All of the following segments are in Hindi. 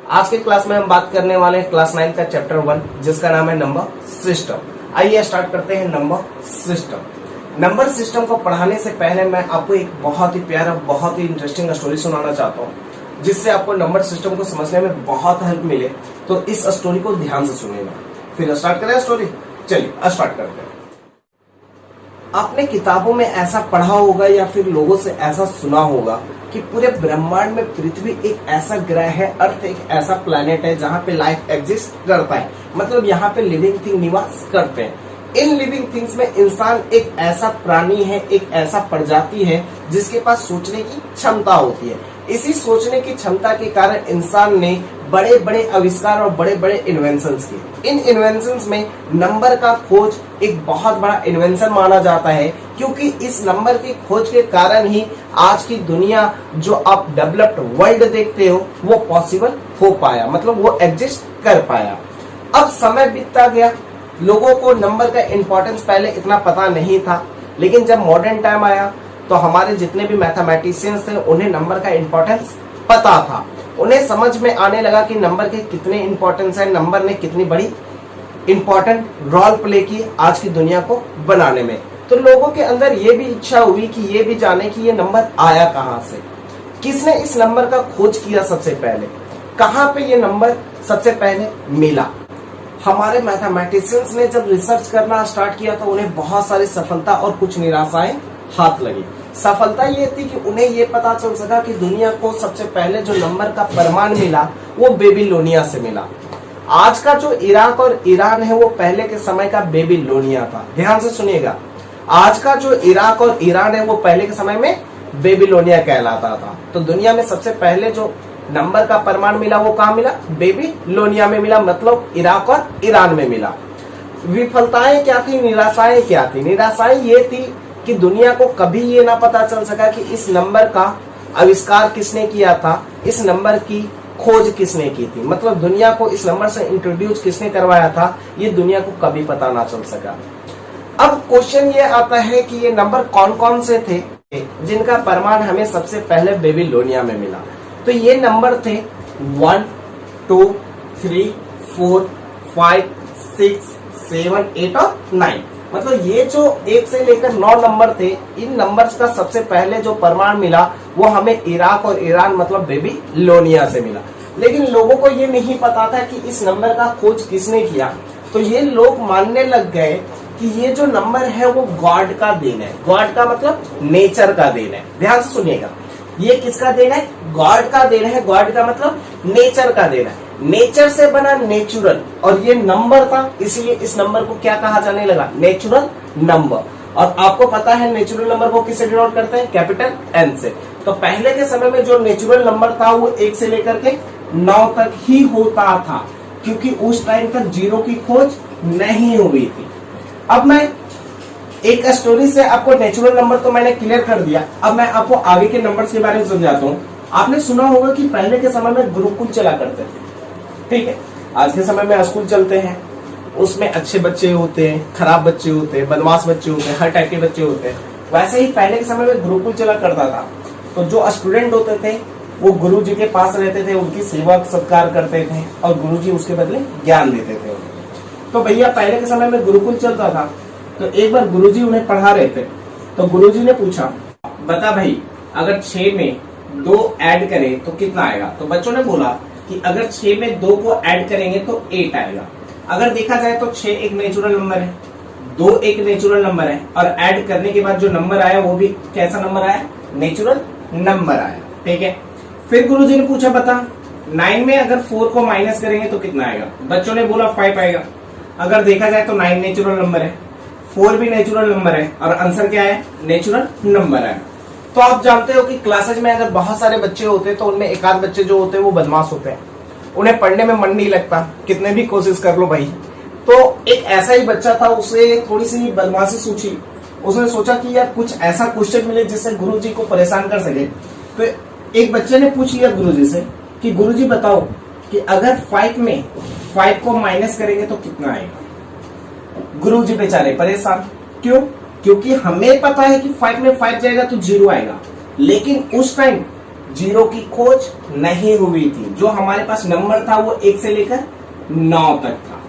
आज के क्लास में हम बात करने वाले हैं क्लास 9 का चैप्टर 1 जिसका नाम है नंबर सिस्टम। आइए स्टार्ट करते हैं नंबर सिस्टम। नंबर सिस्टम को पढ़ाने से पहले मैं आपको एक बहुत ही प्यारा, बहुत ही इंटरेस्टिंग स्टोरी सुनाना चाहता हूँ जिससे आपको नंबर सिस्टम को समझने में बहुत हेल्प मिले। तो इस स्टोरी को ध्यान से सुनिएगा। फिर स्टार्ट करें स्टोरी। चलिए स्टार्ट करते हैं। आपने किताबों में ऐसा पढ़ा होगा या फिर लोगों से ऐसा सुना होगा कि पूरे ब्रह्मांड में पृथ्वी एक ऐसा ग्रह है, अर्थ एक ऐसा प्लेनेट है जहाँ पे लाइफ एग्जिस्ट करता है, मतलब यहाँ पे लिविंग थिंग निवास करते हैं। इन लिविंग थिंग्स में इंसान एक ऐसा प्राणी है, एक ऐसा प्रजाति है जिसके पास सोचने की क्षमता होती है। इसी सोचने की क्षमता के कारण इंसान ने बड़े बड़े आविष्कार और बड़े बड़े इन्वेंशंस किए। इन इन्वेंशंस में नंबर का खोज एक बहुत बड़ा इन्वेंशन माना जाता है, क्योंकि इस नंबर की खोज के कारण ही आज की दुनिया जो आप डेवलप्ड वर्ल्ड देखते हो वो पॉसिबल हो पाया, मतलब वो एग्जिस्ट कर पाया। अब समय बीतता गया, लोगों को नंबर का इंपॉर्टेंस पहले इतना पता नहीं था, लेकिन जब मॉडर्न टाइम आया तो हमारे जितने भी मैथमेटिशियंस थे उन्हें नंबर का इंपॉर्टेंस पता था। उन्हें समझ में आने लगा कि नंबर के कितने इंपॉर्टेंस है, नंबर ने कितनी बड़ी इंपॉर्टेंट रोल प्ले की आज की दुनिया को बनाने में। तो लोगों के अंदर ये भी इच्छा हुई कि ये भी जाने कि ये नंबर आया कहाँ से, किसने इस नंबर का खोज किया सबसे पहले, कहाँ पे ये नंबर सबसे पहले मिला। हमारे मैथमेटिशियंस ने जब रिसर्च करना स्टार्ट किया तो उन्हें बहुत सारी सफलता और कुछ निराशाएं हाथ लगी। सफलता ये थी कि उन्हें ये पता चल सका कि दुनिया को सबसे पहले जो नंबर का प्रमाण मिला वो बेबीलोनिया से मिला। आज का जो इराक और ईरान है वो पहले के समय का बेबीलोनिया था। ध्यान से सुनिएगा, आज का जो इराक और ईरान है वो पहले के समय में बेबीलोनिया कहलाता था। तो दुनिया में सबसे पहले जो नंबर का प्रमाण मिला वो कहाँ मिला? बेबीलोनिया में मिला, मतलब इराक और ईरान में मिला। विफलताएं क्या थी, निराशाएं क्या थी? निराशाएं ये थी कि दुनिया को कभी ये ना पता चल सका कि इस नंबर का आविष्कार किसने किया था, इस नंबर की खोज किसने की थी, मतलब दुनिया को इस नंबर से इंट्रोड्यूस किसने करवाया था, ये दुनिया को कभी पता ना चल सका। अब क्वेश्चन ये आता है कि ये नंबर कौन कौन से थे जिनका प्रमाण हमें सबसे पहले बेबीलोनिया में मिला। तो ये नंबर थे 1, 2, 3, 4, 5, 6, 7, 8 और 9। मतलब ये जो 1 से लेकर 9 नंबर थे, इन नंबर्स का सबसे पहले जो प्रमाण मिला वो हमें इराक और ईरान मतलब बेबीलोनिया से मिला। लेकिन लोगों को ये नहीं पता था कि इस नंबर का खोज किसने किया। तो ये लोग मानने लग गए कि ये जो नंबर है वो गॉड का देन है। गॉड का मतलब नेचर का देन है। ध्यान से सुनिएगा, ये किसका देन है? गॉड का देन है। गॉड का मतलब नेचर का देन है। नेचर से बना नेचुरल, और ये नंबर था, इसलिए इस नंबर को क्या कहा जाने लगा? Natural number. और आपको पता है नेचुरल नंबर को किससे डिनोट करते हैं? कैपिटल एन से। तो पहले के समय में जो नेचुरल नंबर था वो 1 से लेकर के 9 तक ही होता था, क्योंकि उस टाइम तक जीरो की खोज नहीं हुई थी। अब मैं एक स्टोरी से आपको नेचुरल नंबर तो मैंने क्लियर कर दिया, अब मैं आपको आगे के नंबर्स के बारे में समझाता हूँ। आपने सुना होगा कि पहले के समय में गुरुकुल चला करते थे, ठीक है। आज के समय में स्कूल चलते हैं, उसमें अच्छे बच्चे होते हैं, खराब बच्चे होते हैं, बदमाश बच्चे होते हैं, हर टाइप के बच्चे होते हैं। वैसे ही पहले के समय में गुरुकुल चला करता था। तो जो स्टूडेंट होते थे वो गुरु जी के पास रहते थे, उनकी सेवा सत्कार करते थे और गुरु जी उसके बदले ज्ञान देते थे। तो भैया पहले के समय में गुरुकुल चलता था। तो एक बार गुरुजी उन्हें पढ़ा रहे थे, तो गुरुजी ने पूछा, बता भाई अगर 6 में 2 ऐड करें तो कितना आएगा? तो बच्चों ने बोला कि अगर 6 में 2 को ऐड करेंगे तो 8 आएगा। अगर देखा जाए तो 6 एक नेचुरल नंबर है, 2 एक नेचुरल नंबर है, और ऐड करने के बाद जो नंबर आया वो भी कैसा नंबर आया? नेचुरल नंबर आया, ठीक है। फिर गुरुजी ने पूछा, बता 9 में अगर 4 को माइनस करेंगे तो कितना आएगा? बच्चों ने बोला 5 आएगा। अगर देखा जाए तो 9 नेचुरल नंबर है, 4 भी नेचुरल नंबर है, और आंसर क्या है? नेचुरल नंबर है। तो आप जानते हो कि क्लासेज में अगर बहुत सारे बच्चे होते हैं तो उनमें एक आध बच्चे जो होते हैं वो बदमाश होते हैं, उन्हें पढ़ने में मन नहीं लगता, कितने भी कोशिश कर लो भाई। तो एक ऐसा ही बच्चा था, उसे थोड़ी सी बदमाशी सूझी। उसने सोचा कि यार कुछ ऐसा क्वेश्चन मिले जिससे गुरुजी को परेशान कर सके। तो एक बच्चे ने पूछ लिया गुरुजी से कि गुरुजी बताओ कि अगर 5 में 5 को माइनस करेंगे तो कितना आएगा? गुरुजी बेचारे परेशान। क्यों? क्योंकि हमें पता है कि 5 में 5 जाएगा तो 0 आएगा, लेकिन उस टाइम जीरो की खोज नहीं हुई थी। जो हमारे पास नंबर था वो 1 से लेकर 9 तक था।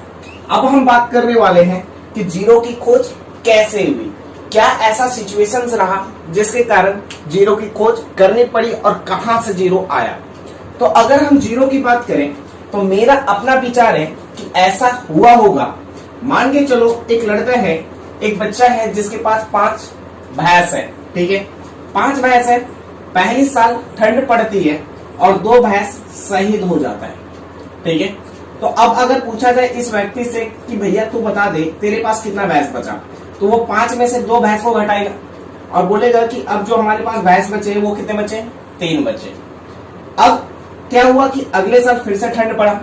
अब हम बात करने वाले हैं कि जीरो की खोज कैसे हुई, क्या ऐसा सिचुएशंस रहा जिसके कारण जीरो की खोज करनी पड़ी और कहां से जीरो आया। तो अगर हम जीरो की बात करें तो मेरा अपना विचार है कि ऐसा हुआ होगा। मान के चलो एक लड़का है, एक बच्चा है जिसके पास 5 भैंस है, ठीक है। 5 भैंस है, पहली साल ठंड पड़ती है और 2 भैंस शहीद हो जाता है, ठीक है। तो अब अगर पूछा जाए इस व्यक्ति से कि भैया तू बता दे तेरे पास कितना भैंस बचा, तो वो 5 में से 2 भैंस को घटाएगा और बोलेगा कि अब जो हमारे पास भैंस बचे वो कितने बचे, 3 बचे। अब क्या हुआ कि अगले साल फिर से ठंड पड़ा।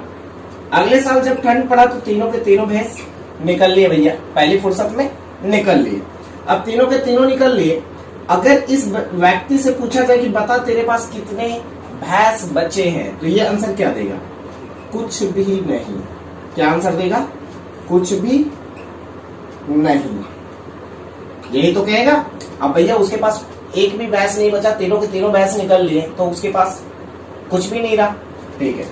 अगले साल जब ठंड पड़ा तो तीनों के तीनों भैंस निकल लिए भैया, पहली फुर्सत में निकल लिए। अब तीनों के तीनों निकल लिए। अगर इस व्यक्ति से पूछा जाए कि बता तेरे पास कितने भैंस बचे हैं, तो ये आंसर क्या देगा, कुछ भी नहीं। क्या आंसर देगा, कुछ भी नहीं, यही तो कहेगा। अब भैया उसके पास एक भी भैंस नहीं बचा, तीनों के तीनों भैंस निकल लिए, तो उसके पास कुछ भी नहीं रहा, ठीक है।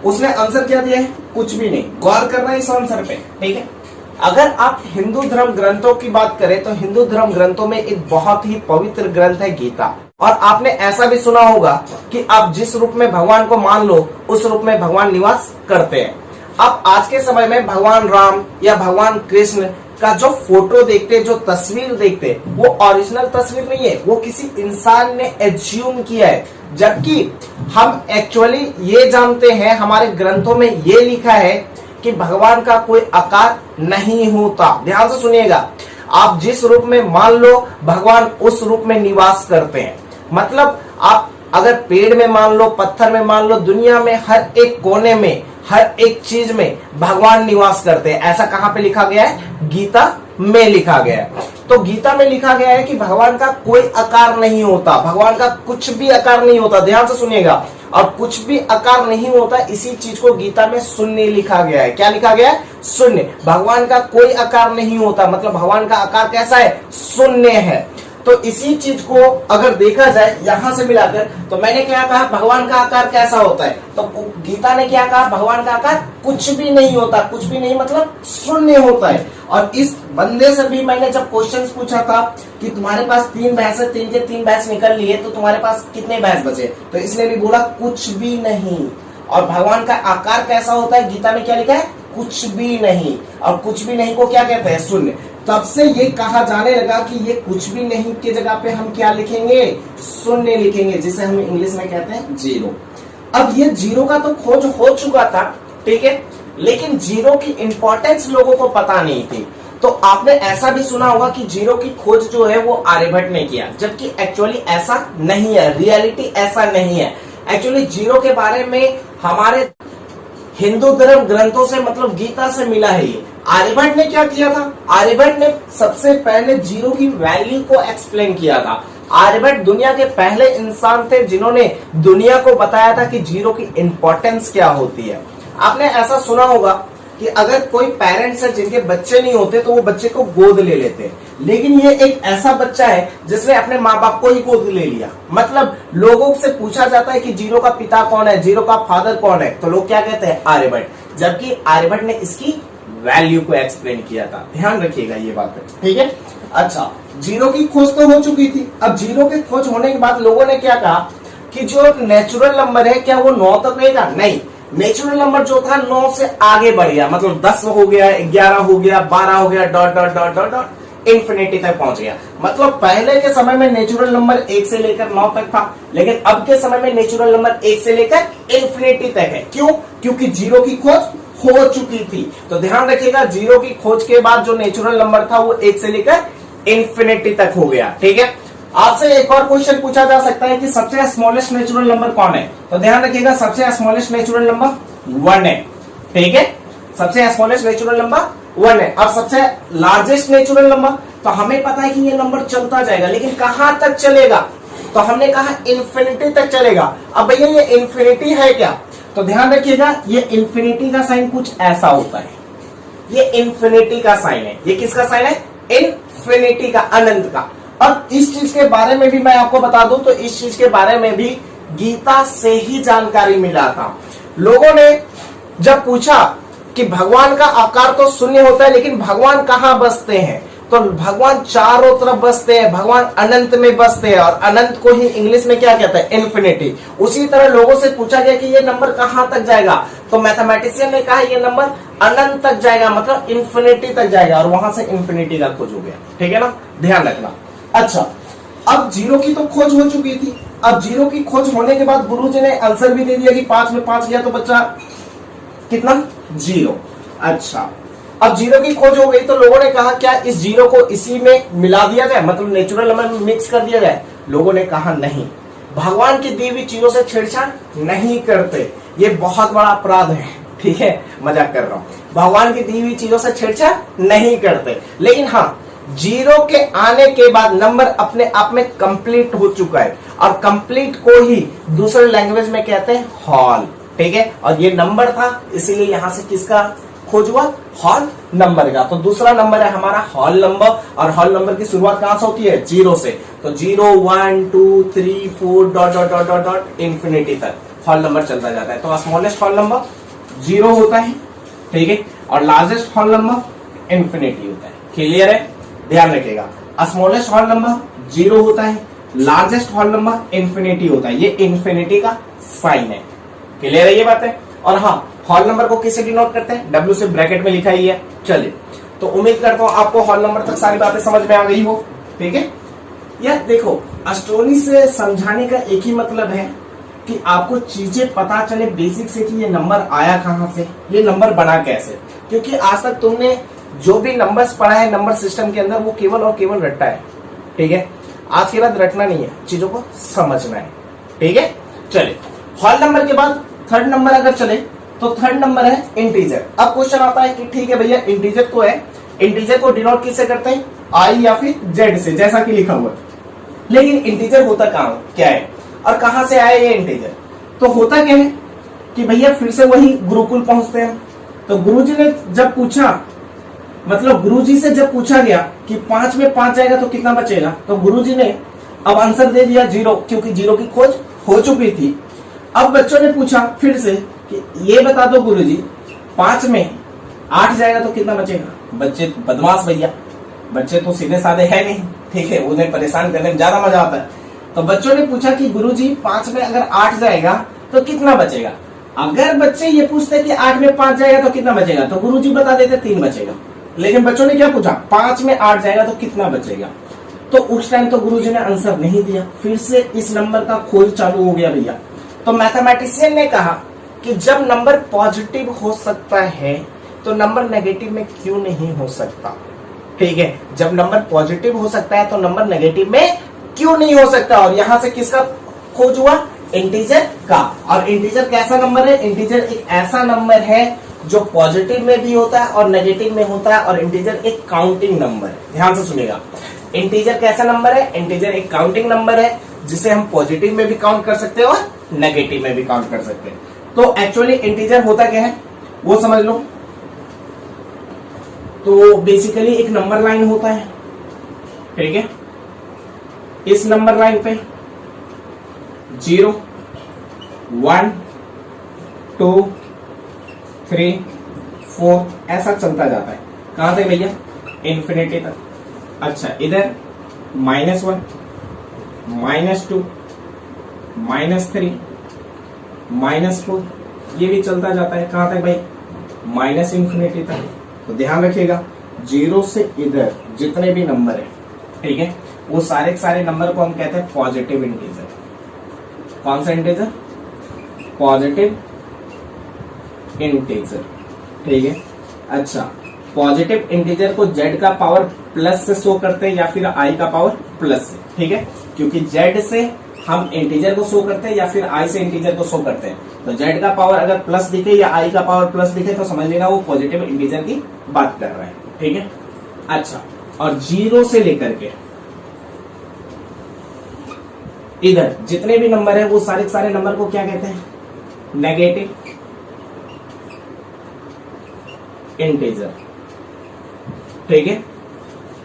उसने आंसर क्या दिया है, कुछ भी नहीं। गौर करना इस आंसर पे, ठीक है। अगर आप हिंदू धर्म ग्रंथों की बात करें तो हिंदू धर्म ग्रंथों में एक बहुत ही पवित्र ग्रंथ है गीता। और आपने ऐसा भी सुना होगा कि आप जिस रूप में भगवान को मान लो उस रूप में भगवान निवास करते हैं। अब आज के समय में भगवान राम या भगवान कृष्ण का जो फोटो देखते, जो तस्वीर देखते, वो ओरिजिनल तस्वीर नहीं है, वो किसी इंसान ने एज्यूम किया है। जबकि हम एक्चुअली ये जानते हैं, हमारे ग्रंथों में ये लिखा है कि भगवान का कोई आकार नहीं होता। ध्यान से सुनिएगा, आप जिस रूप में मान लो भगवान उस रूप में निवास करते हैं। मतलब आप अगर पेड़ में मान लो, पत्थर में मान लो, दुनिया में हर एक कोने में, हर एक चीज में भगवान निवास करते हैं। ऐसा कहां पे लिखा गया है, गीता में लिखा गया है। तो गीता में लिखा गया है कि भगवान का कोई आकार नहीं होता, भगवान का कुछ भी आकार नहीं होता। ध्यान से सुनिएगा, और कुछ भी आकार नहीं होता, इसी चीज को गीता में शून्य लिखा गया है। क्या लिखा गया है, शून्य। भगवान का कोई आकार नहीं होता, मतलब भगवान का आकार कैसा है, शून्य है। तो इसी चीज को अगर देखा जाए यहां से मिलाकर, तो मैंने क्या कहा, भगवान का आकार कैसा होता है, तो गीता ने क्या कहा, भगवान का आकार कुछ भी नहीं होता। कुछ भी नहीं मतलब शून्य होता है। और इस बंदे से भी मैंने जब क्वेश्चंस पूछा था कि तुम्हारे पास 3 भैंस है, 3 के 3 भैंस निकल लिए, तो तुम्हारे पास कितने भैंस बचे, तो इसने भी बोला कुछ भी नहीं। और भगवान का आकार कैसा होता है, गीता में क्या लिखा है, कुछ भी नहीं। और कुछ भी नहीं को क्या कहते हैं, शून्य। तब से ये कहा जाने लगा कि ये कुछ भी नहीं की जगह पे हम क्या लिखेंगे, शून्य लिखेंगे, जिसे हम इंग्लिश में कहते हैं जीरो। अब ये जीरो का तो खोज हो चुका था, ठीक है, लेकिन जीरो की इंपॉर्टेंस लोगों को पता नहीं थी। तो आपने ऐसा भी सुना होगा कि जीरो की खोज जो है वो आर्यभट्ट ने किया, जबकि एक्चुअली ऐसा नहीं है, रियलिटी ऐसा नहीं है। एक्चुअली जीरो के बारे में हमारे हिंदू धर्म ग्रंथों से, मतलब गीता से मिला है ये। आर्यभट्ट ने क्या किया था, आर्यभट्ट ने सबसे पहले जीरो की वैल्यू को एक्सप्लेन किया था। आर्यभट्ट दुनिया के पहले इंसान थे जिन्होंने दुनिया को बताया था कि जीरो की इंपॉर्टेंस क्या होती है। आपने ऐसा सुना होगा कि अगर कोई पेरेंट्स है जिनके बच्चे नहीं होते तो वो बच्चे को गोद ले लेते हैं, लेकिन ये एक ऐसा बच्चा है जिसने अपने माँ बाप को ही गोद ले लिया। मतलब लोगों से पूछा जाता है कि जीरो का पिता कौन है, जीरो का फादर कौन है, तो लोग क्या कहते हैं, आर्यभट्ट। जबकि आर्यभट्ट ने इसकी वैल्यू को एक्सप्लेन किया था। ध्यान रखिएगा ये बात है, ठीक है। अच्छा, जीरो की खोज तो हो चुकी थी। अब जीरो की खोज होने के बाद लोगों ने क्या कहा कि जो नेचुरल नंबर है क्या वो 9 तक रहेगा, नहीं। नेचुरल नंबर जो था 9 से आगे बढ़ गया, मतलब 10 हो गया, 11 हो गया, 12 हो गया, dot dot dot dot dot infinity तक पहुंच गया। मतलब पहले के समय में नेचुरल नंबर 1 से लेकर 9 तक था, लेकिन अब के समय में नेचुरल नंबर 1 से लेकर इन्फिनिटी तक है। क्यों, क्योंकि जीरो की खोज हो चुकी थी। तो ध्यान रखिएगा, जीरो की खोज के बाद जो नेचुरल नंबर था वो 1 से लेकर इन्फिनिटी तक हो गया, ठीक है। आपसे एक और क्वेश्चन पूछा जा सकता है कि सबसे स्मॉलेस्ट नेचुरल नंबर कौन है, तो ध्यान रखिएगा सबसे स्मॉलेस्ट नेचुरल नंबर 1 है, ठीक है। सबसे स्मॉलेस्ट नेचुरल नंबर 1 है। अब सबसे लार्जेस्ट नेचुरल नंबर, तो हमें पता है कि ये नंबर चलता जाएगा, लेकिन कहां तक चलेगा, तो हमने कहा इन्फिनिटी तक चलेगा। अब भैया ये इन्फिनिटी है क्या, तो ध्यान रखिएगा ये इन्फिनिटी का साइन कुछ ऐसा होता है। ये इन्फिनिटी का साइन है। ये किसका साइन है, इन्फिनिटी का, अनंत का। अब इस चीज के बारे में भी मैं आपको बता दूं, तो इस चीज के बारे में भी गीता से ही जानकारी मिला था। लोगों ने जब पूछा कि भगवान का आकार तो शून्य होता है लेकिन भगवान कहाँ बसते हैं, तो भगवान चारों तरफ बसते हैं, भगवान अनंत में बसते हैं, और अनंत को ही इंग्लिश में क्या कहते हैं, इन्फिनिटी। उसी तरह लोगों से पूछा गया कि ये नंबर कहाँ तक जाएगा, तो मैथमेटिशियन ने कहा ये नंबर अनंत तक जाएगा, मतलब इन्फिनिटी तक जाएगा, और वहां से इन्फिनिटी का खोज हो गया। ठीक है ना, ध्यान रखना। अच्छा, अब जीरो की तो खोज हो चुकी थी। अब जीरो की खोज होने के बाद गुरुजी ने आंसर भी दे दिया कि 5 में 5 गया तो बच्चा कितना, 0। अच्छा, अब जीरो की खोज हो गई तो लोगों ने कहा क्या इस जीरो को इसी में मिला दिया जाए, मतलब नेचुरल नंबर में मिक्स कर दिया जाए। लोगों ने कहा नहीं, भगवान की दी हुई चीजों से छेड़छाड़ नहीं करते, ये बहुत बड़ा अपराध है। ठीक है, मजाक कर रहा हूं, भगवान की दी हुई चीजों से छेड़छाड़ नहीं करते। लेकिन हाँ, जीरो के आने के बाद नंबर अपने आप में कंप्लीट हो चुका है, और कंप्लीट को ही दूसरे लैंग्वेज में कहते हैं हॉल। ठीक है, और ये नंबर था, इसीलिए यहां से किसका खोज हुआ, हॉल नंबर का। तो दूसरा नंबर है हमारा हॉल नंबर, और हॉल नंबर की शुरुआत कहां से होती है, 0 से। तो 0 1 2 3 4 dot dot dot dot dot infinity तक हॉल नंबर चलता जाता है। तो स्मॉलेस्ट हॉल नंबर 0 होता है, ठीक है, और लार्जेस्ट हॉल नंबर इंफिनिटी होता है। क्लियर है, ध्यान रखिएगा, स्मॉलेस्ट हॉल नंबर 0 होता है, लार्जेस्ट हॉल नंबर इंफिनिटी होता है। ये इंफिनिटी का साइन है। क्लियर है ये बात है। और हाँ, हॉल नंबर को किससे डिनोट करते हैं, W से ब्रैकेट में लिखा ही है। चलिए, तो उम्मीद करता हूं आपको हॉल नंबर तक सारी बातें समझ में आ गई हो। ठीक है, यार देखो, एस्ट्रोनॉमी से समझाने का एक ही मतलब है कि आपको चीजें पता चले बेसिक से कि ये नंबर आया कहां से, ये नंबर बना कैसे। क्योंकि आज तक तुमने जो भी नंबर्स पढ़ा है नंबर सिस्टम के अंदर, वो केवल और केवल रट्टा है। ठीक है, आज के बाद रटना नहीं है, चीजों को समझना है। ठीक है, चलिए, हॉल नंबर के बाद थर्ड नंबर अगर चले तो थर्ड नंबर है इंटीजर। अब क्वेश्चन आता है कि ठीक है भैया, इंटीजर तो है, इंटीजर को डिनोट किससे करते हैं, आई या फिर जेड से, जैसा कि लिखा हुआ है। लेकिन इंटीजर होता कहां, क्या है, और कहां से आया ये इंटीजर। तो होता क्या है कि भैया फिर से वही गुरुकुल पहुंचते हैं। तो गुरुजी ने जब पूछा, मतलब गुरुजी से जब पूछा गया कि 5 में 5 जाएगा तो कितना बचेगा, तो गुरुजी ने अब आंसर दे दिया 0, क्योंकि 0 की खोज हो चुकी थी। अब बच्चों ने पूछा फिर से कि ये बता दो गुरुजी, 5 में 8 जाएगा तो कितना बचेगा। बच्चे बदमाश भैया, बच्चे तो सीधे साधे है नहीं, ठीक है, उन्हें परेशान करने में ज्यादा मजा आता है। तो बच्चों ने पूछा कि गुरुजी 5 में अगर 8 जाएगा तो कितना बचेगा। अगर बच्चे ये पूछते कि 8 में 5 जाएगा तो कितना बचेगा, तो गुरुजी बता देते 3 बचेगा। लेकिन बच्चों ने क्या पूछा, 5 में 8 जाएगा तो कितना बचेगा। तो उस टाइम तो गुरुजी ने आंसर नहीं दिया, फिर से इस नंबर का खोज चालू हो गया भैया। तो मैथमेटिशियन ने कहा कि जब नंबर पॉजिटिव हो सकता है तो नंबर नेगेटिव में क्यों नहीं हो सकता। ठीक है, जब नंबर पॉजिटिव हो सकता है तो नंबर नेगेटिव में क्यों नहीं हो सकता। और यहां से किसका खोज हुआ, इंटीजर का। और इंटीजर कैसा नंबर है, इंटीजर एक ऐसा नंबर है जो पॉजिटिव में भी होता है और नेगेटिव में होता है, और इंटीजर एक काउंटिंग नंबर है। ध्यान से सुनिएगा, इंटीजर कैसा नंबर है, इंटीजर एक काउंटिंग नंबर है जिसे हम पॉजिटिव में भी काउंट कर सकते हैं और नेगेटिव में भी काउंट कर सकते हैं। तो एक्चुअली इंटीजर होता क्या है वो समझ लो। तो बेसिकली एक नंबर लाइन होता है, ठीक है, इस नंबर लाइन पे 0 1 2 3 4 ऐसा चलता जाता है। कहां तक भैया, इंफिनिटी तक। अच्छा, इधर -1 -2 -3 -4 ये भी चलता जाता है। कहां तक भाई, माइनस इंफिनिटी तक। तो ध्यान रखिएगा, 0 से इधर जितने भी नंबर है, ठीक है, वो सारे के सारे नंबर को हम कहते हैं पॉजिटिव इंटीजर। कौन सा इंटीजर, पॉजिटिव इंटीजर, ठीक है। अच्छा, पॉजिटिव इंटीजर को z का पावर प्लस से शो करते हैं या फिर i का पावर प्लस से, ठीक है, क्योंकि z से हम इंटीजर को शो करते हैं या फिर i से इंटीजर को शो करते हैं। तो z का पावर अगर प्लस दिखे या i का पावर प्लस दिखे तो समझ लेना वो पॉजिटिव इंटीजर की बात कर रहा है, ठीक है। अच्छा, और 0 से लेकर के इधर जितने भी नंबर है वो सारे सारे नंबर को क्या कहते हैं, नेगेटिव इंटीजर, ठीक है।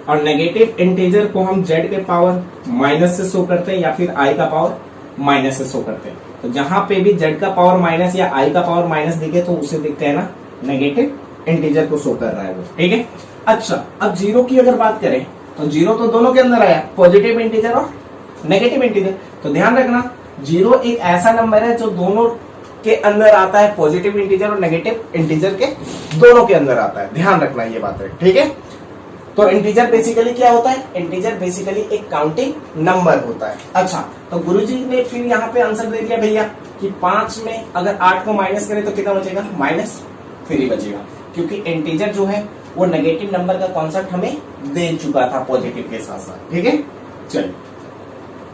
और नेगेटिव इंटीजर को हम z के पावर माइनस से शो करते हैं या फिर i का पावर माइनस से शो करते हैं। तो जहां पे भी z का पावर माइनस या i का पावर माइनस दिखे तो उसे देखते हैं ना नेगेटिव इंटीजर को शो कर रहा है वो, ठीक है। अच्छा, अब जीरो की अगर बात करें तो जीरो तो दोनों के अंदर आया, पॉजिटिव इंटीजर और नेगेटिव इंटीजर। तो ध्यान रखना जीरो एक ऐसा नंबर है जो दोनों के अंदर आता है, पॉजिटिव इंटीजर और नेगेटिव इंटीजर के दोनों के अंदर आता है, ध्यान रखना ये बात है, ठीक है। तो इंटीजर बेसिकली क्या होता है? इंटीजर बेसिकली एक काउंटिंग नंबर होता है। अच्छा, तो गुरुजी ने फिर यहाँ पे आंसर दे दिया भैया कि 5 में अगर 8 को माइनस करें तो कितना बचेगा? -3 बचेगा, क्योंकि इंटीजर जो है वो नेगेटिव नंबर का कॉन्सेप्ट हमें दे चुका था पॉजिटिव के साथ साथ, ठीक है। चलिए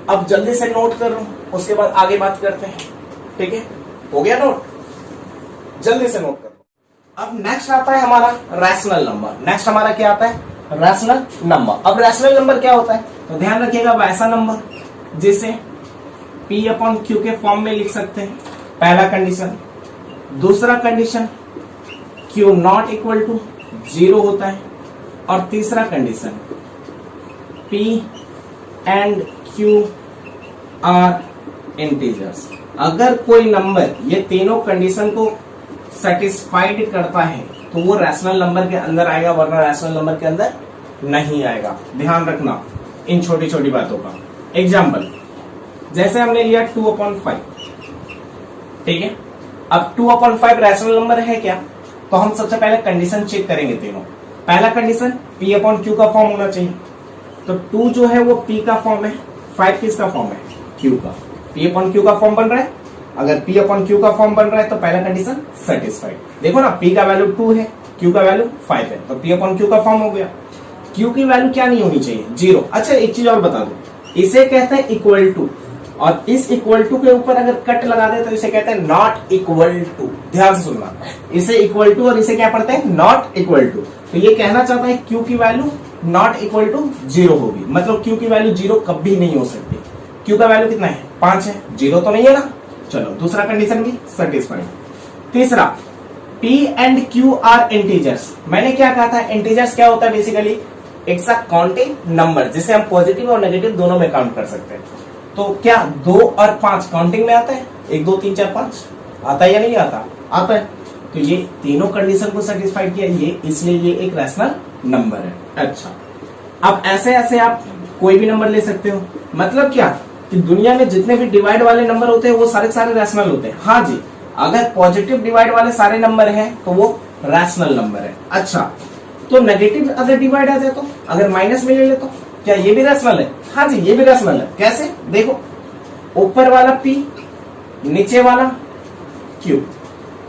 अब जल्दी से नोट कर लो, उसके बाद आगे बात करते हैं, ठीक है। हो गया नोट? जल्दी से नोट कर लो। अब नेक्स्ट आता है हमारा रैशनल नंबर। नेक्स्ट हमारा क्या आता है? Rational number. अब रैशनल नंबर क्या होता है? तो ध्यान रखिएगा, वैसा नंबर जिसे P/Q के फॉर्म में लिख सकते हैं, पहला कंडीशन। दूसरा condition Q not equal to 0 होता है, और तीसरा condition P and Q are integers. अगर कोई नंबर ये तीनों कंडीशन को सेटिस्फाइड करता है तो वो रैशनल नंबर के अंदर आएगा, वरना रैशनल नंबर के अंदर नहीं आएगा। ध्यान रखना इन छोटी छोटी बातों का। एग्जाम्पल, जैसे हमने लिया 2/5, ठीक है। अब 2/5 रैशनल नंबर है क्या? तो हम सबसे पहले कंडीशन चेक करेंगे तीनों। पहला कंडीशन P/Q का फॉर्म होना चाहिए, तो 2 जो है वो P का फॉर्म है, 5 किसका फॉर्म है? Q का। P/Q का फॉर्म बन रहा है। अगर P/Q का फॉर्म बन रहा है तो पहला कंडीशन सेटिस्फाइड। देखो ना, P का वैल्यू 2 है, Q का वैल्यू 5 है, तो P/Q का फॉर्म हो गया। Q की वैल्यू क्या नहीं होनी चाहिए? 0। अच्छा, एक चीज और बता दो, इसे कहते हैं इक्वल टू, और इस इक्वल टू के ऊपर अगर कट लगा दे तो इसे कहते हैं नॉट इक्वल टू। ध्यान से सुनना, इसे इक्वल टू और इसे क्या पढ़ते हैं? Not equal to. तो ये कहना चाहता है Q की वैल्यू नॉट इक्वल टू 0 होगी, मतलब Q की वैल्यू 0 कभी नहीं हो सकती। Q का वैल्यू कितना है? 5 है, 0 तो नहीं है ना। चलो, दूसरा कंडीशन भी सेटिस्फाइड। तीसरा, P and Q are integers. मैंने क्या कहा था? इंटीजर्स क्या होता है? बेसिकली एक सा काउंटिंग नंबर जिसे हम पॉजिटिव और नेगेटिव दोनों में काउंट कर सकते हैं। तो क्या 2 और 5 काउंटिंग में आता है? 1 2 3 4 5 आता है या नहीं आता? आता है। तो ये तीनों कंडीशन को सेटिस्फाइड किया ये, इसलिए ये एक रैशनल नंबर है। अच्छा, अब ऐसे ऐसे आप कोई भी नंबर ले सकते हो। मतलब क्या कि दुनिया में जितने भी डिवाइड वाले नंबर होते हैं वो सारे सारे रैशनल होते हैं। हाँ जी, अगर पॉजिटिव डिवाइड वाले सारे नंबर हैं तो वो रैशनल नंबर है। अच्छा, तो नेगेटिव अगर डिवाइड आ जाए तो, अगर माइनस में ले ले तो क्या ये भी रैशनल है? हाँ जी, ये भी रैशनल है। कैसे? देखो, ऊपर वाला P, नीचे वाला Q,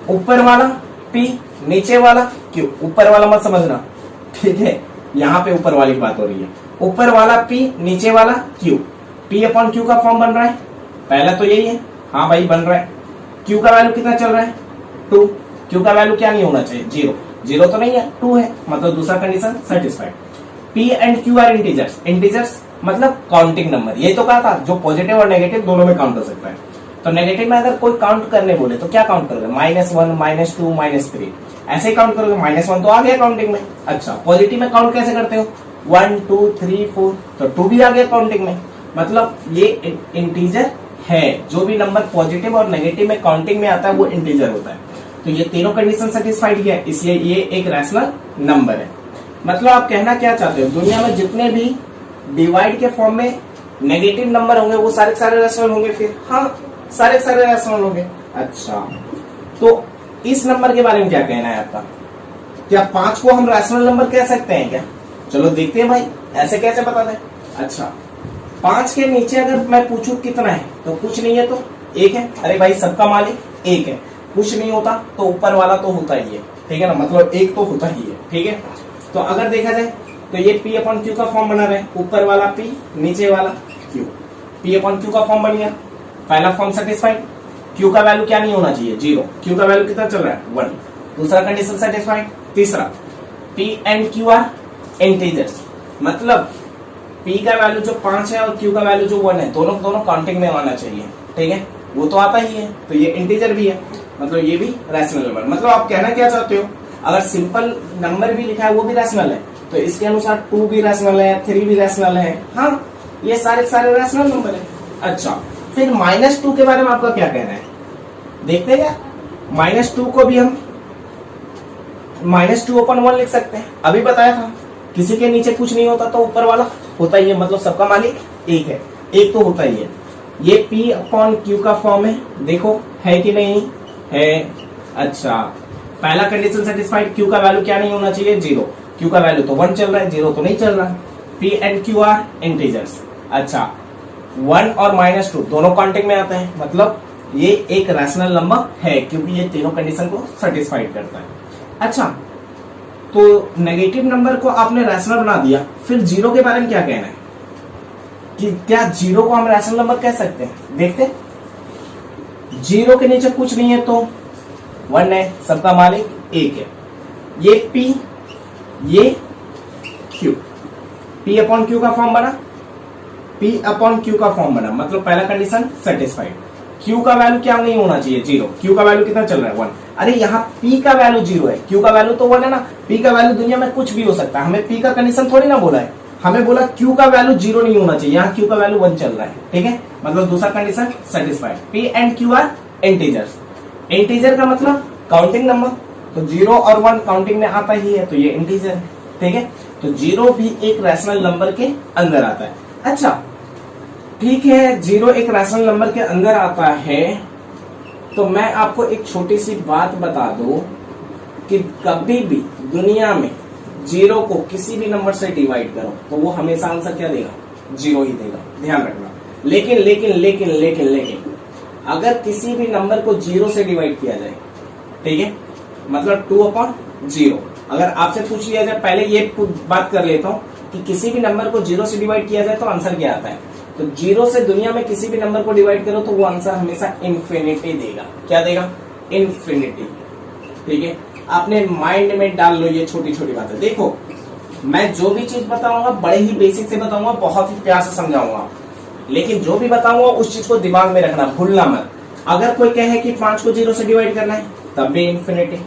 ऊपर वाला P, नीचे वाला Q। ऊपर वाला मत समझना, ठीक है, यहाँ पे ऊपर वाली बात हो रही है। ऊपर वाला P, नीचे वाला Q। P/Q का फॉर्म बन रहा है, पहला तो यही है। हाँ भाई, बन रहा है। Q का वैल्यू कितना चल रहा है? 2। Q का वैल्यू क्या नहीं होना चाहिए? 0। 0 तो नहीं है, 2 है, मतलब दूसरा condition satisfied. P and Q are integers. Integers मतलब काउंटिंग नंबर। ये तो कहा था जो पॉजिटिव और नेगेटिव दोनों में काउंट हो सकता है। तो नेगेटिव में अगर कोई काउंट करने बोले तो क्या काउंट करोगे? -1, -2, -3 ऐसे काउंट करोगे। -1 तो आ गया काउंटिंग में। अच्छा, पॉजिटिव में काउंट कैसे करते हो? 1 2 3 4, तो 2 भी आ गया काउंटिंग में। मतलब ये इंटीजर है, जो भी नंबर पॉजिटिव और नेगेटिव में काउंटिंग में आता है वो इंटीजर होता है। तो ये तीनों कंडीशन सेटिस्फाइड किया, इसलिए ये एक रैशनल नंबर है। मतलब आप कहना क्या चाहते हो? दुनिया में जितने भी डिवाइड के फॉर्म में नेगेटिव नंबर होंगे वो सारे सारे रैशनल होंगे फिर? हाँ, सारे सारे रैशनल होंगे। अच्छा, तो इस नंबर के बारे में क्या कहना है आपका? क्या 5 को हम रैशनल नंबर कह सकते हैं क्या? चलो देखते हैं भाई, ऐसे कैसे बता दें। अच्छा, 5 के नीचे अगर मैं पूछूं कितना है तो कुछ नहीं है तो 1 है। अरे भाई, सबका मालिक 1 है, कुछ नहीं होता तो ऊपर वाला तो होता ही है, ठीक है ना, मतलब 1 तो होता ही है, ठीक है। तो अगर देखा जाए तो ये P/Q का फॉर्म बना रहे, ऊपर वाला P, नीचे वाला Q। P/Q का फॉर्म बन गया, पहला फॉर्म सेटिस्फाइड। Q का वैल्यू क्या नहीं होना चाहिए? 0। Q का वैल्यू कितना चल रहा है? 1। दूसरा कंडीशन सेटिस्फाइड। तीसरा, P and Q are integers. मतलब P का वैल्यू जो 5 है और Q का वैल्यू जो 1 है, दोनों दोनों काउंटिंग में आना चाहिए, ठीक है। वो तो आता ही है, तो ये इंटीजर भी है, मतलब ये भी रैशनल नंबर। मतलब आप कहना क्या चाहते हो? अगर सिंपल नंबर भी लिखा है वो भी रैशनल है, तो इसके अनुसार 2 भी रैशनल है, 3 भी रैशनल है। हाँ, ये सारे सारे रैशनल नंबर है। अच्छा, फिर -2 के बारे में आपका क्या कहना है, देखते हैं क्या। -2 को भी हम -2/1 लिख सकते हैं, अभी बताया था किसी के नीचे कुछ नहीं होता तो ऊपर वाला होता ही है, मतलब सबका मालिक एक है, एक तो होता ही है। ये P/Q का फॉर्म है, देखो है कि नहीं है। अच्छा, पहला कंडीशन सेटिस्फाइड, Q का वैल्यू क्या नहीं होना चाहिए, 0। Q का वैल्यू तो 1 चल रहा है, 0 तो नहीं चल रहा। P and Q are integers. अच्छा, 1 और -2 दोनों काउंटिंग में आते हैं, मतलब ये एक रैशनल नंबर है क्योंकि ये तीनों कंडीशन को सेटिस्फाइड करता है। अच्छा, तो नेगेटिव नंबर को आपने रैशनल बना दिया, फिर 0 के बारे में क्या कहना है कि क्या 0 को हम रैशनल नंबर कह सकते हैं, देखते हैं। 0 के नीचे कुछ नहीं है तो 1 है, सबका मालिक 1 है। ये P, ये Q, P/Q का फॉर्म बना, P/Q का फॉर्म बना, मतलब पहला कंडीशन सेटिस्फाइड। Q का वैल्यू क्या नहीं होना चाहिए, 0। Q का वैल्यू कितना चल रहा है, 1। अरे यहाँ P का वैल्यू 0 है, Q का वैल्यू तो 1 है ना। P का वैल्यू दुनिया में कुछ भी हो सकता है, हमें P का कंडीशन थोड़ी ना बोला है, हमें बोला Q का वैल्यू 0 नहीं होना चाहिए, यहाँ Q का वैल्यू 1 चल रहा है, ठीक है, मतलब दूसरा condition satisfied. P and Q are integers. Integer का मतलब काउंटिंग नंबर, तो 0 और 1 काउंटिंग में आता ही है, तो ये इंटीजर है, ठीक है। तो 0 भी एक रैशनल नंबर के अंदर आता है। अच्छा, ठीक है, 0 एक रैशनल नंबर के अंदर आता है, तो मैं आपको एक छोटी सी बात बता दूं कि कभी भी दुनिया में 0 को किसी भी नंबर से डिवाइड करो तो वो हमेशा आंसर क्या देगा, 0 ही देगा, ध्यान रखना। लेकिन लेकिन लेकिन लेकिन लेकिन अगर किसी भी नंबर को 0 से डिवाइड किया जाए, ठीक है, मतलब 2/0, अगर आपसे पूछ लिया जाए, पहले ये बात कर लेता हूं कि किसी भी नंबर को 0 से डिवाइड किया जाए तो आंसर क्या आता है, तो 0 से दुनिया में किसी भी नंबर को डिवाइड करो तो वो आंसर हमेशा इन्फिनिटी देगा। क्या देगा, इन्फिनिटी, ठीक है। आपने माइंड में डाल लो ये छोटी छोटी बातें। देखो, मैं जो भी चीज बताऊंगा बड़े ही बेसिक से बताऊंगा, बहुत ही प्यार से समझाऊंगा, लेकिन जो भी बताऊंगा उस चीज को दिमाग में रखना, भूलना मत। अगर कोई कहे कि 5 को 0 से डिवाइड करना है तब भी इन्फिनिटी,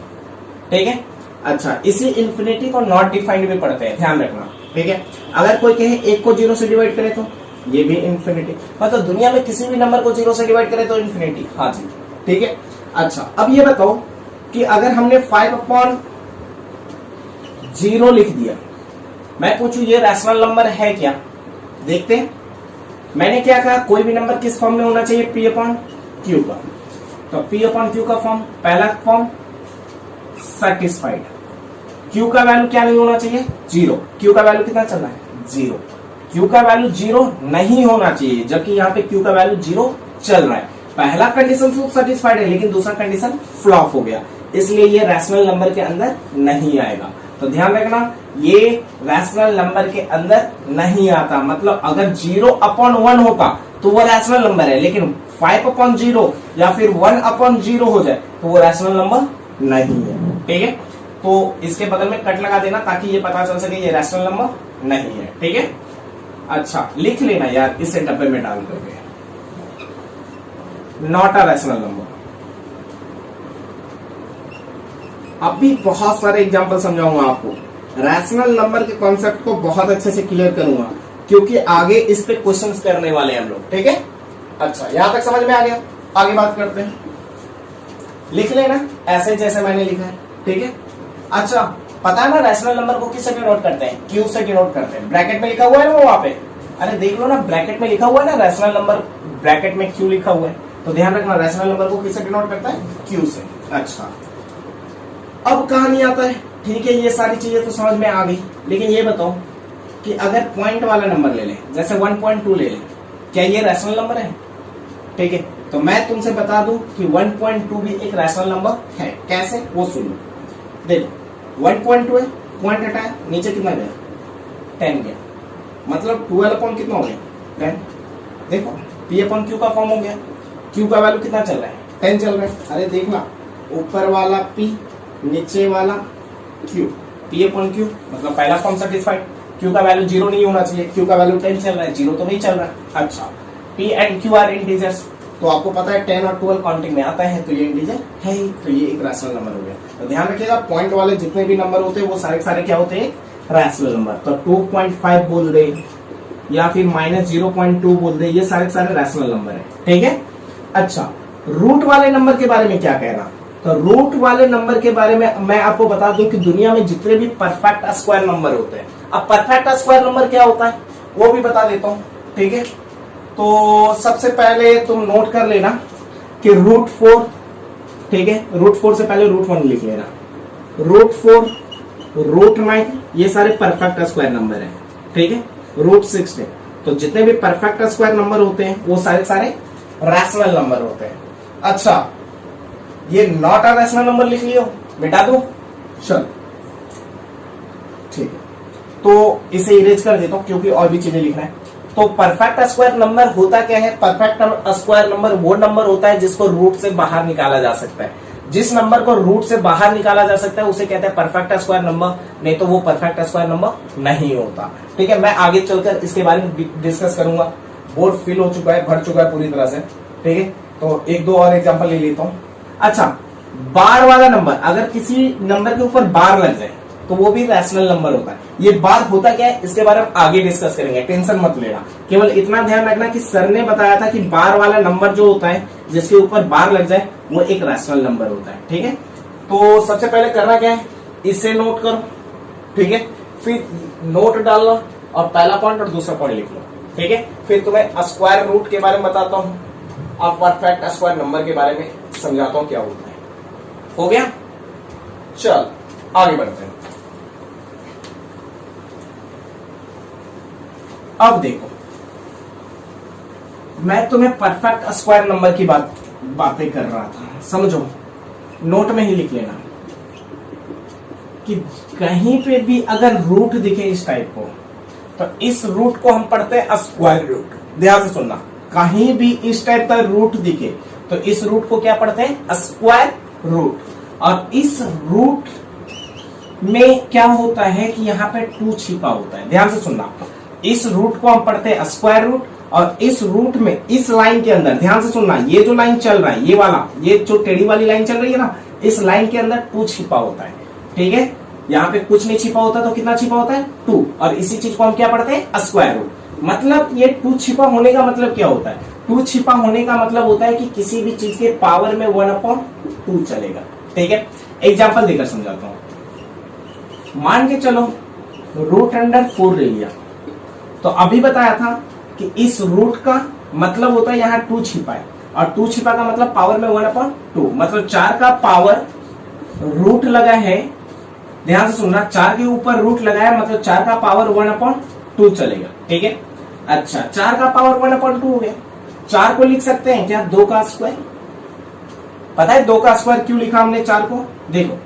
ठीक है। अच्छा, इसी इन्फिनिटी को नॉट डिफाइंड भी पढ़ते हैं, ध्यान रखना, ठीक है। अगर कोई कहे 1 को 0 से डिवाइड करे तो ये भी इन्फिनिटी, मतलब दुनिया में किसी भी नंबर को 0 से डिवाइड करे तो इन्फिनिटी, हाँ जी, ठीक है। अच्छा, अब ये बताओ कि अगर हमने 5/0 लिख दिया, मैं पूछूं ये रैशनल नंबर है क्या, देखते हैं। मैंने क्या कहा, कोई भी नंबर किस फॉर्म में होना चाहिए, P/Q का, तो P/Q का फॉर्म, पहला फॉर्म सेटिस्फाइड। Q का वैल्यू क्या नहीं होना चाहिए, 0। Q का वैल्यू कितना चल रहा है, 0। Q का वैल्यू 0 नहीं होना चाहिए, जबकि यहाँ पे Q का वैल्यू 0 चल रहा है। पहला कंडीशन तो सेटिस्फाइड है, लेकिन दूसरा कंडीशन फ्लॉप हो गया, इसलिए ये रैशनल नंबर के अंदर नहीं आएगा। तो ध्यान रखना, ये रैशनल नंबर के अंदर नहीं आता, मतलब अगर 0/1 होता तो वो रैशनल नंबर है, लेकिन 5/0 या फिर 1/0 हो जाए तो वो रैशनल नंबर नहीं है, ठीक है। तो इसके बगल में कट लगा देना ताकि ये पता चल सके ये रैशनल नंबर नहीं है, ठीक है। अच्छा, लिख लेना यार इसे डब्बे में डाल करके, नॉट अ रैशनल नंबर। अब भी बहुत सारे एग्जांपल समझाऊंगा आपको, रैशनल नंबर के कॉन्सेप्ट को बहुत अच्छे से क्लियर करूंगा, क्योंकि आगे इस पे क्वेश्चंस करने वाले हैं हम लोग, ठीक है। अच्छा, यहां तक समझ में आ गया, आगे बात करते हैं। लिख लेना ऐसे जैसे मैंने लिखा है, ठीक है। अच्छा, पता है ना रैशनल नंबर को किससे डिनोट करते हैं, Q से डिनोट करते हैं। ब्रैकेट में लिखा हुआ है ना वो वहां पे, अरे देख लो ना, ब्रैकेट में लिखा हुआ है ना रैशनल नंबर, ब्रैकेट में Q लिखा हुआ है, तो ध्यान रखना रैशनल नंबर को किससे डिनोट करता है, Q से। अच्छा, अब कहानी आता है, ठीक है, ये सारी चीजें तो समझ में आ गई, लेकिन ये बताओ कि अगर पॉइंट वाला नंबर ले लें, जैसे 1.2 ले लें, क्या ये रैशनल नंबर है, ठीक है। तो मैं तुमसे बता दूं कि 1.2 भी एक रैशनल नंबर है, कैसे, वो सुनो। देखो 1.2 है, पॉइंट हटाया, नीचे कितना गया, 10 गया, मतलब 12 कितना हो गया, 10। देखो P/Q का फॉर्म हो गया, Q का वैल्यू कितना चल रहा है, 10 चल रहा है। अरे देखना, ऊपर वाला P, नीचे वाला Q, P/Q मतलब पहला फॉर्म सेटिस्फाइड। Q का वैल्यू 0 नहीं होना चाहिए, Q का वैल्यू 10 चल रहा है, 0 तो नहीं चल रहा है। अच्छा, P and Q are integers, तो आपको पता है 10 और 12 काउंटिंग में आता है, तो ये इंटीजर है ही, तो ये एक रैशनल नंबर हो गया। तो ध्यान रखिएगा, पॉइंट वाले जितने भी नंबर होते हैं वो सारे सारे क्या होते हैं, रैशनल नंबर। तो 2.5 बोल दे या फिर -0.2 बोल दे, ये सारे सारे रैशनल नंबर है। ठीक है, अच्छा रूट वाले नंबर के बारे में क्या कहना? तो रूट वाले नंबर के बारे में मैं आपको बता दूं कि दुनिया में जितने भी परफेक्ट स्क्वायर नंबर होते हैं, अब परफेक्ट स्क्वायर नंबर क्या होता है वो भी बता देता हूं। ठीक है, तो सबसे पहले तुम नोट कर लेना कि √4, ठीक है, √4 से पहले √1 लिख लेना, √4, √9 ये सारे परफेक्ट स्क्वायर नंबर है। ठीक है, √16, तो जितने भी परफेक्ट स्क्वायर नंबर होते हैं वो सारे सारे रैशनल नंबर होते हैं। अच्छा, ये नॉट अ रैशनल नंबर लिख लियो, मिटा दो, चल ठीक है, तो इसे इरेज कर देता हूं क्योंकि और भी चीजें लिखना है। तो परफेक्ट स्क्वायर नंबर होता क्या है? परफेक्ट स्क्वायर नंबर वो नंबर होता है जिसको रूट से बाहर निकाला जा सकता है। जिस नंबर को रूट से बाहर निकाला जा सकता है उसे कहते हैं परफेक्ट स्क्वायर नंबर, नहीं तो वो परफेक्ट स्क्वायर नंबर नहीं होता। ठीक है, मैं आगे चलकर इसके बारे में डिस्कस करूंगा। बोर्ड फिल हो चुका है, भर चुका है पूरी तरह से। ठीक है, तो एक दो और एग्जांपल ले लेता हूं। अच्छा, बार वाला नंबर, अगर किसी नंबर के ऊपर बार लग जाए तो वो भी रैशनल नंबर होता है। ये बार होता क्या है इसके बारे में आगे डिस्कस करेंगे, टेंशन मत लेना। केवल इतना ध्यान रखना कि सर ने बताया था कि बार वाला नंबर जो होता है जिसके ऊपर बार लग जाए वो एक रैशनल नंबर होता है। ठीक है, तो सबसे पहले करना क्या है, इसे नोट करो। ठीक है, फिर नोट डालना और पहला पॉइंट और दूसरा पॉइंट लिख लो। ठीक है, फिर तुम्हें स्क्वायर रूट के बारे में बताता हूं और परफेक्ट स्क्वायर नंबर के बारे में समझाता हूं क्या होता है। हो गया, चल आगे बढ़ते हैं। अब देखो, मैं तुम्हें परफेक्ट स्क्वायर नंबर की बातें कर रहा था, समझो, नोट में ही लिख लेना कि कहीं पे भी अगर रूट दिखे इस टाइप को तो इस रूट को हम पढ़ते हैं स्क्वायर रूट। ध्यान से सुनना, कहीं भी इस टाइप का रूट दिखे तो इस रूट को क्या पढ़ते हैं? Square root. और इस रूट में क्या होता है कि यहाँ पे 2 छिपा होता है। ध्यान से सुनना, इस रूट को हम पढ़ते हैं स्क्वायर रूट, और इस रूट में इस लाइन के अंदर, ध्यान से सुनना, ये जो लाइन चल रहा है, ये वाला, ये जो टेढ़ी वाली लाइन चल रही है ना, इस लाइन के अंदर 2 छिपा होता है। ठीक है, यहाँ पे कुछ नहीं छिपा होता तो कितना छिपा होता है? 2। और इसी चीज को हम क्या पढ़ते हैं? Square root. मतलब ये 2 छिपा होने का मतलब क्या होता है? 2 छिपा होने का मतलब होता है कि किसी भी चीज के पावर में 1/2 चलेगा। ठीक है, एग्जाम्पल देकर समझाता हूं। मान के चलो √4 ले लिया, तो अभी बताया था कि इस रूट का मतलब होता है यहाँ 2 छिपा है, और 2 छिपा का मतलब पावर में 1/2, मतलब 4 का पावर रूट लगा है। ध्यान से सुनना, 4 के ऊपर रूट लगा है मतलब 4 का पावर 1/2 चलेगा। ठीक है, अच्छा, 4 का पावर 1/2 हो गया। 4 को लिख सकते हैं क्या? 2 का स्क्वायर। पता है 2 का स्क्वायर क्यों लिखा हमने 4 को? देखो,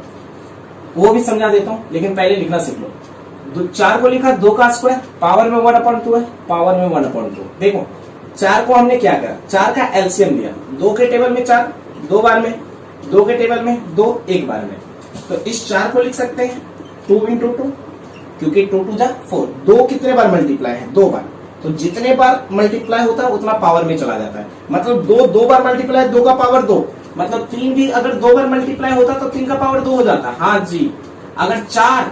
वो भी समझा देता हूं, लेकिन पहले लिखना सीख लो। 4 को लिखा 2 का स्क्वायर, पावर में 1/2 है, पावर में 1/2। देखो, 4 को हमने क्या करा? 4 का एलसीएम लिया, 2 के टेबल में 4 2 बार में, 2 के टेबल में 2 1 बार में। तो इस 4 को लिख सकते हैं 2 × 2, क्योंकि 2 × 2 = 4। 2 कितने बार मल्टीप्लाई है? 2 बार। तो जितने बार मल्टीप्लाई होता है उतना पावर में चला जाता है। मतलब 2 बार मल्टीप्लाई, 2 का पावर 2, मतलब 3 भी अगर 2 बार मल्टीप्लाई होता तो 3 का पावर 2 हो जाता। हाँ जी, अगर 4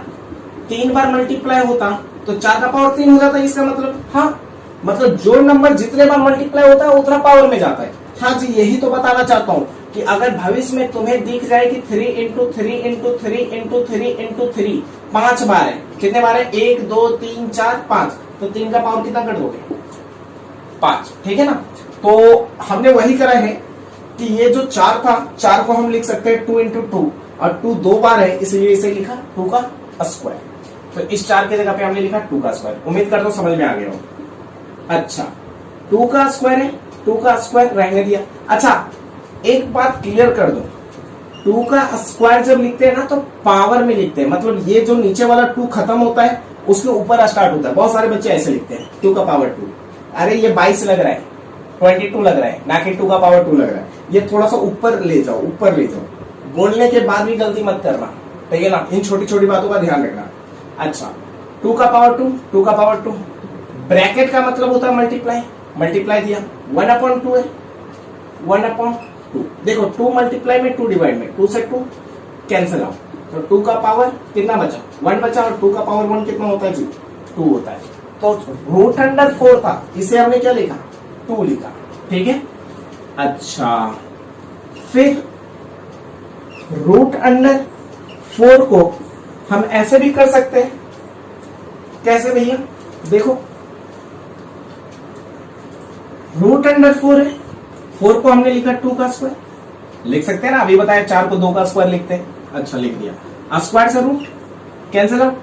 3 बार मल्टीप्लाई होता तो 4 का पावर 3 हो जाता है। इसका मतलब, हाँ, मतलब जो नंबर जितने बार मल्टीप्लाई होता है उतना पावर में जाता है। हाँ जी, यही तो बताना चाहता हूँ कि अगर भविष्य में तुम्हें दिख जाए कि 3 × 3 × 3 × 3 × 3 5 बार है, कितने बार है? 1 2 3 4 5, तो 3 का पावर कितना कर दोगे? 5। ठीक है ना, तो हमने वही करा है कि ये जो 4 था, 4 को हम लिख सकते हैं 2 × 2, और 2 2 बार है इसलिए इसे लिखा 2 का स्क्वायर। तो इस 4 की जगह पे हमने लिखा 2 का स्क्वायर। उम्मीद करता हूं समझ में आ गया हो। अच्छा, 2 का स्क्वायर है, 2 का स्क्वायर रहने दिया। अच्छा, एक बात क्लियर कर दो, 2 का स्क्वायर जब लिखते हैं ना तो पावर में लिखते हैं, मतलब ये जो नीचे वाला 2 खत्म होता है उसके ऊपर स्टार्ट होता है। बहुत सारे बच्चे ऐसे लिखते हैं 2 का पावर 2। अरे ये 22 लग रहा है, 22 लग रहा है, ना कि 2 का पावर 2 लग रहा है। ये थोड़ा सा ऊपर ले जाओ, ऊपर ले जाओ। बोलने के बाद भी गलती मत करना, ठीक है ना, इन छोटी छोटी बातों का ध्यान रखना। अच्छा, 2 का पावर 2, 2 का पावर 2, ब्रैकेट का मतलब होता है मल्टीप्लाई, मल्टीप्लाई दिया 1/2 है, 1/2। देखो 2 मल्टीप्लाई में 2 डिवाइड में, 2 से 2 कैंसिल आउट, तो 2 का पावर कितना बचा? 1 बचा, और 2 का पावर 1 कितना होता है जी? 2 होता है। तो रूट अंडर 4 था, इसे हमने क्या लिखा 2 लिखा, ठीक है। अच्छा फिर रूट अंडर 4 को हम ऐसे भी कर सकते हैं, कैसे भैया, देखो रूट अंडर 4 है, 4 को हमने लिखा 2 का स्क्वायर, लिख सकते हैं ना, अभी बताया 4 को 2 का स्क्वायर लिखते हैं। अच्छा लिख दिया, स्क्वायर से रूट कैंसिल आउट,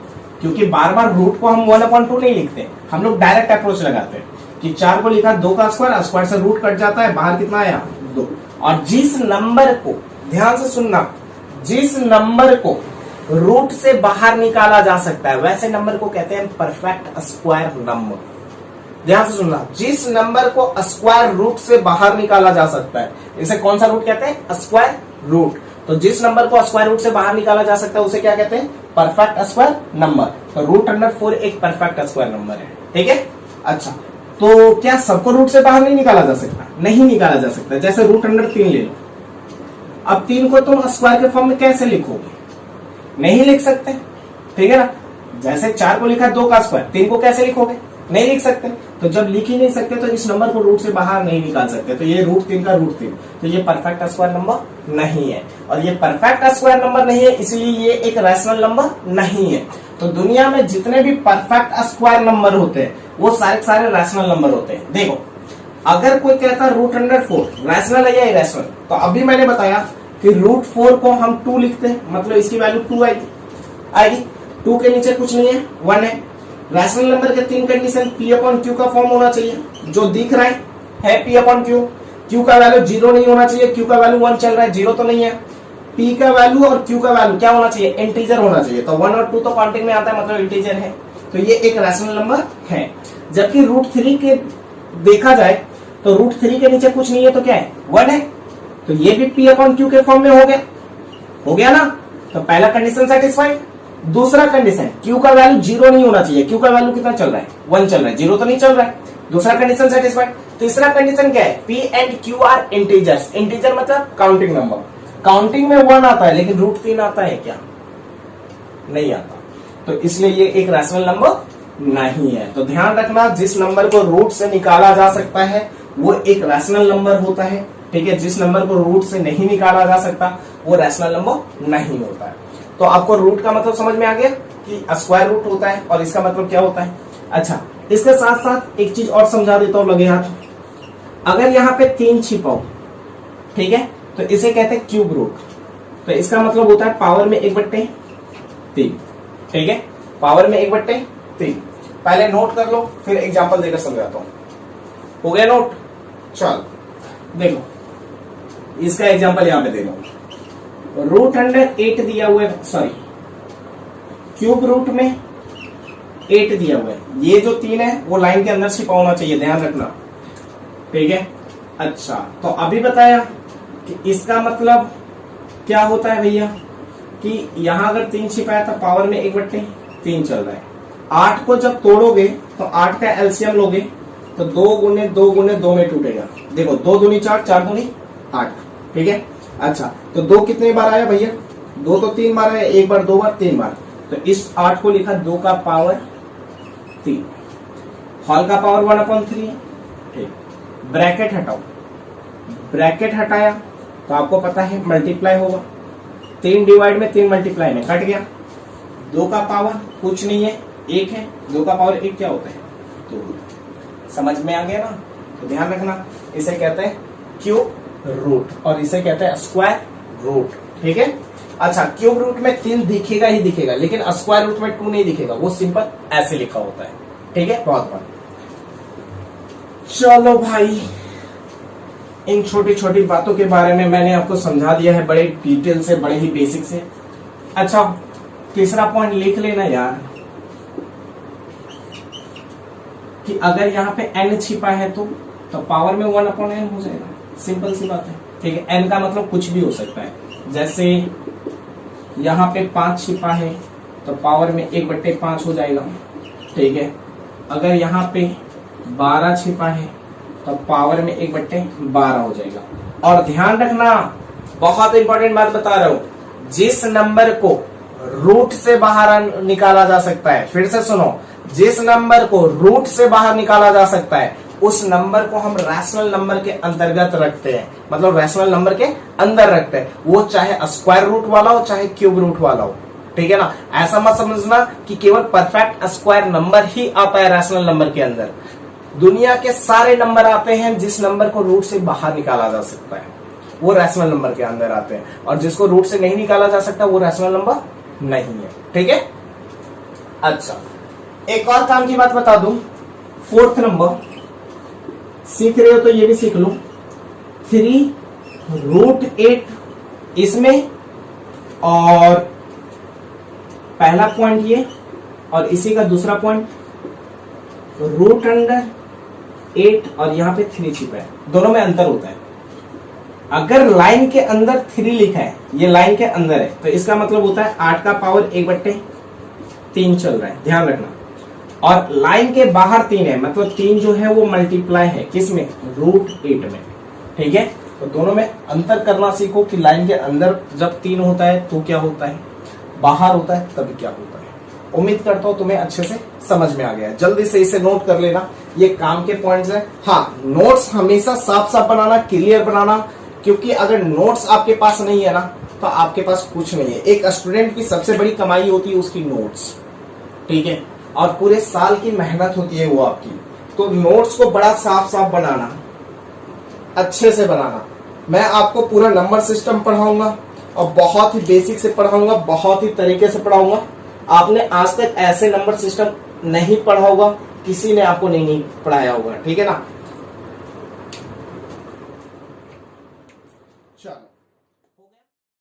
क्योंकि बार बार रूट को हम 1/2 नहीं लिखते, हम लोग डायरेक्ट अप्रोच लगाते हैं कि 4 को लिखा 2 का स्क्वायर, स्क्वायर से रूट कट जाता है, बाहर कितना आया 2। और जिस नंबर को, ध्यान से सुनना, जिस नंबर को रूट से बाहर निकाला जा सकता है वैसे नंबर को कहते हैं परफेक्ट स्क्वायर नंबर। ध्यान से सुनना, जिस नंबर को स्क्वायर रूट से बाहर निकाला जा सकता है, इसे कौन सा रूट कहते हैं, स्क्वायर रूट। तो जिस नंबर को स्क्वायर रूट से बाहर निकाला जा सकता है उसे क्या कहते हैं, परफेक्ट स्क्वायर नंबर। तो रूट अंडर 4 एक परफेक्ट स्क्वायर नंबर है, ठीक है। अच्छा तो क्या सबको रूट से बाहर नहीं निकाला जा सकता, नहीं निकाला जा सकता, जैसे रूट अंडर 3 ले लो, अब 3 को तुम स्क्वायर के फॉर्म में कैसे लिखोगे, नहीं लिख सकते, ठीक है ना। जैसे 4 को लिखा 2 का स्क्वायर, 3 को कैसे लिखोगे, नहीं लिख सकते। तो जब लिख ही नहीं सकते तो इस नंबर को रूट से बाहर नहीं निकाल सकते, तो ये रूट 3 का रूट 3, तो ये परफेक्ट स्क्वायर नंबर नहीं है। और ये परफेक्ट स्क्वायर नंबर नहीं है, इसलिए ये एक रैशनल नंबर नहीं है। तो दुनिया में जितने भी परफेक्ट स्क्वायर नंबर होते हैं वो सारे रैशनल नंबर होते हैं। देखो अगर कोई कहता है रूट अंडर 4 रैशनल है या इरैशनल, तो अभी मैंने बताया कि रूट 4 को हम 2 लिखते हैं, मतलब इसकी वैल्यू 2 आएगी। 2 के नीचे कुछ नहीं है, 1 है। रैशनल नंबर के 3 कंडीशन, P/Q का फॉर्म होना चाहिए, जो दिख रहा है P/Q। Q का वैल्यू 0 नहीं होना चाहिए, Q का वैल्यू 1 चल रहा है, 0 तो नहीं है। P का वैल्यू और Q का वैल्यू क्या होना चाहिए, इंटीजर होना चाहिए। तो 1 और 2 तो काउंटिंग में आता है, मतलब इंटीजर है, तो ये एक रैशनल नंबर है। जबकि रूट 3 के देखा जाए तो रूट 3 के नीचे कुछ नहीं है, तो क्या है 1 है, तो ये भी P/Q के फॉर्म में हो गया ना। तो पहला कंडीशन सेटिस्फाइड। दूसरा कंडीशन, Q का वैल्यू 0 नहीं होना चाहिए, Q का वैल्यू कितना चल रहा है 1 चल रहा है, 0 तो नहीं चल रहा है, दूसरा कंडीशन सेटिस्फाइड। तीसरा कंडीशन क्या है, P and Q are integers. Integer मतलब काउंटिंग नंबर, काउंटिंग में 1 आता है लेकिन रूट 3 आता है क्या, नहीं आता, तो इसलिए ये एक रैशनल नंबर नहीं है। तो ध्यान रखना, जिस नंबर को रूट से निकाला जा सकता है वो एक रैशनल नंबर होता है, ठीक है। जिस नंबर को रूट से नहीं निकाला जा सकता वो रैशनल नंबर नहीं होता है। तो आपको रूट का मतलब समझ में आ गया कि स्क्वायर रूट होता है और इसका मतलब क्या होता है। अच्छा इसके साथ साथ एक चीज और समझा देता हूं, लगे हाथ। अगर यहाँ पे 3 छिपा हो, ठीक है, तो इसे कहते हैं क्यूब रूट। तो इसका मतलब होता है पावर में 1/3, ठीक है, पावर में 1/3। पहले नोट कर लो, फिर एग्जांपल देकर समझाता हूं। हो गया नोट, चल देखो इसका एग्जांपल यहां पे दे दो। रूट अंडर 8 दिया हुआ है, सॉरी क्यूब रूट में 8 दिया हुआ है, ये जो 3 है वो लाइन के अंदर छिपा होना चाहिए, ध्यान रखना, ठीक है। अच्छा तो अभी बताया कि इसका मतलब क्या होता है भैया, कि यहां अगर 3 छिपाया था, पावर में 1/3 चल रहा है। 8 को जब तोड़ोगे तो 8 का एलसीएम लोगे तो 2 गुने 2 गुने 2 में टूटेगा। देखो 2 दूनी 4, 4 दूनी 8, ठीक है। अच्छा तो 2 कितने बार आया भैया, 2 तो 3 बार आया, 1 बार 2 बार 3 बार, तो इस 8 को लिखा 2 का पावर 3, हॉल का पावर 1/3 है, ठीक। ब्रैकेट हटाओ, ब्रैकेट हटाया तो आपको पता है मल्टीप्लाई होगा, 3 डिवाइड में 3 मल्टीप्लाई में कट गया। 2 का पावर कुछ नहीं है, 1 है, 2 का पावर 1 क्या होता है, तो समझ में आ गया ना। तो ध्यान रखना, इसे कहते हैं क्यूब रूट और इसे कहते हैं स्क्वायर रूट, ठीक है। अच्छा क्यूब रूट में 3 दिखेगा ही दिखेगा, लेकिन स्क्वायर रूट में 2 नहीं दिखेगा, वो सिंपल ऐसे लिखा होता है, ठीक है। बहुत बात, चलो भाई इन छोटी छोटी बातों के बारे में मैंने आपको समझा दिया है, बड़े डिटेल से, बड़े ही बेसिक से। अच्छा तीसरा पॉइंट लिख लेना यार, कि अगर यहाँ पे n छिपा है तो पावर में 1/n हो जाएगा, सिंपल सी बात है, ठीक है। n का मतलब कुछ भी हो सकता है, जैसे यहाँ पे 5 छिपा है तो पावर में 1/5 हो जाएगा, ठीक है। अगर यहाँ पे 12 छिपा है तो पावर में 1/12 हो जाएगा। और ध्यान रखना, बहुत इंपॉर्टेंट बात बता रहा हूं, जिस नंबर को रूट से बाहर निकाला जा सकता है, फिर से सुनो, जिस नंबर को रूट से बाहर निकाला जा सकता है उस नंबर को हम रैशनल नंबर के अंतर्गत रखते हैं, मतलब रैशनल नंबर के अंदर रखते हैं, वो चाहे स्क्वायर रूट वाला हो चाहे क्यूब रूट वाला हो, ठीक है ना। ऐसा मत समझना कि केवल परफेक्ट स्क्वायर नंबर ही आता है रैशनल नंबर के अंदर। दुनिया के सारे नंबर आते हैं जिस नंबर को रूट से बाहर निकाला जा सकता है वो रैशनल नंबर के अंदर आते हैं, और जिसको रूट से नहीं निकाला जा सकता वो रैशनल नंबर नहीं है, ठीक है। अच्छा, एक और काम की बात बता दूं, फोर्थ नंबर सीख रहे हो तो ये भी सीख लो, 3√8 इसमें, और पहला पॉइंट ये और इसी का दूसरा पॉइंट √8 और यहाँ पे 3 छिपा है, दोनों में अंतर होता है। अगर लाइन के अंदर 3 लिखा है, ये लाइन के अंदर है, तो इसका मतलब होता है 8 का पावर 1/3 चल रहा है, ध्यान रखना। और लाइन के बाहर 3 है, मतलब 3 जो है वो मल्टीप्लाई है किसमें, √8 में, ठीक है। तो दोनों में अंतर करना सीखो कि लाइन के अंदर जब 3 होता है तो क्या होता है, बाहर होता है तब क्या होता है। उम्मीद करता हूं तुम्हें अच्छे से समझ में आ गया है। जल्दी से इसे नोट कर लेना, ये काम के पॉइंट्स हैं। हाँ, नोट्स हमेशा साफ साफ बनाना, क्लियर बनाना, क्योंकि अगर नोट्स आपके पास नहीं है ना तो आपके पास कुछ नहीं है। एक स्टूडेंट की सबसे बड़ी कमाई होती है उसकी नोट्स, ठीक है, और पूरे साल की मेहनत होती है वो आपकी। तो नोट्स को बड़ा साफ साफ बनाना, अच्छे से बनाना। मैं आपको पूरा नंबर सिस्टम पढ़ाऊंगा और बहुत ही बेसिक से पढ़ाऊंगा, बहुत ही तरीके से पढ़ाऊंगा। आपने आज तक ऐसे नंबर सिस्टम नहीं पढ़ा होगा, किसी ने आपको नहीं पढ़ाया होगा, ठीक है ना।